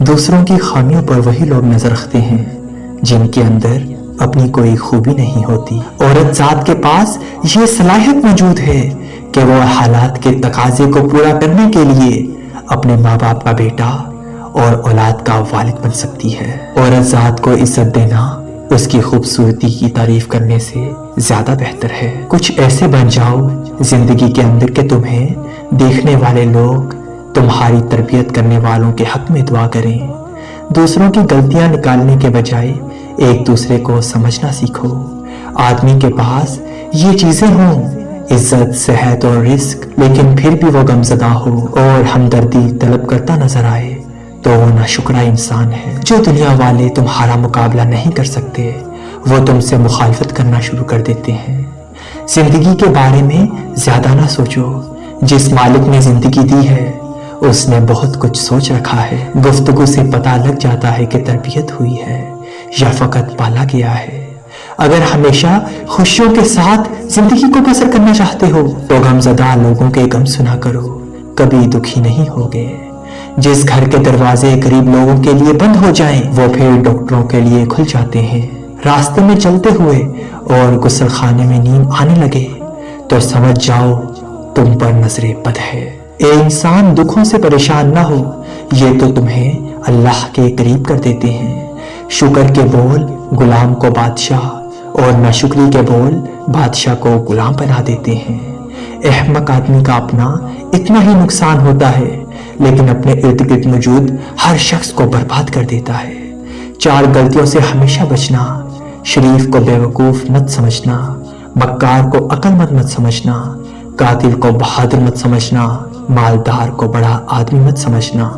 دوسروں کی خامیوں پر وہی لوگ نظر رکھتے ہیں جن کے اندر اپنی کوئی خوبی نہیں ہوتی۔ عورت ذات کے پاس یہ صلاحیت موجود ہے کہ وہ حالات کے تقاضے کو پورا کرنے کے لیے اپنے ماں باپ کا بیٹا اور اولاد کا والد بن سکتی ہے۔ عورت ذات کو عزت دینا اس کی خوبصورتی کی تعریف کرنے سے زیادہ بہتر ہے۔ کچھ ایسے بن جاؤ زندگی کے اندر کہ تمہیں دیکھنے والے لوگ تمہاری تربیت کرنے والوں کے حق میں دعا کریں۔ دوسروں کی غلطیاں نکالنے کے بجائے ایک دوسرے کو سمجھنا سیکھو۔ آدمی کے پاس یہ چیزیں ہوں، عزت، صحت اور رزق، لیکن پھر بھی وہ غمزدہ ہو اور ہمدردی طلب کرتا نظر آئے تو وہ ناشکرا انسان ہے۔ جو دنیا والے تمہارا مقابلہ نہیں کر سکتے وہ تم سے مخالفت کرنا شروع کر دیتے ہیں۔ زندگی کے بارے میں زیادہ نہ سوچو، جس مالک نے زندگی دی ہے اس نے بہت کچھ سوچ رکھا ہے۔ گفتگو سے پتہ لگ جاتا ہے کہ تربیت ہوئی ہے یا فقط پالا گیا ہے۔ اگر ہمیشہ خوشیوں کے ساتھ زندگی کو بسر کرنا چاہتے ہو تو غمزدہ لوگوں کے غم سنا کرو، کبھی دکھی نہیں ہوگے۔ جس گھر کے دروازے قریب لوگوں کے لیے بند ہو جائیں وہ پھر ڈاکٹروں کے لیے کھل جاتے ہیں۔ راستے میں چلتے ہوئے اور غسل خانے میں نیند آنے لگے تو سمجھ جاؤ تم پر نظر بد ہے۔ اے انسان، دکھوں سے پریشان نہ ہو، یہ تو تمہیں اللہ کے قریب کر دیتے ہیں۔ شکر کے بول غلام کو بادشاہ اور ناشکری کے بول بادشاہ کو غلام بنا دیتے ہیں۔ احمق آدمی کا اپنا اتنا ہی نقصان ہوتا ہے لیکن اپنے ارد گرد موجود ہر شخص کو برباد کر دیتا ہے۔ 4 غلطیوں سے ہمیشہ بچنا: شریف کو بیوقوف مت سمجھنا، مکار کو عقل مند مت سمجھنا، قاتل کو بہادر مت سمجھنا، مالدار کو بڑا آدمی مت سمجھنا۔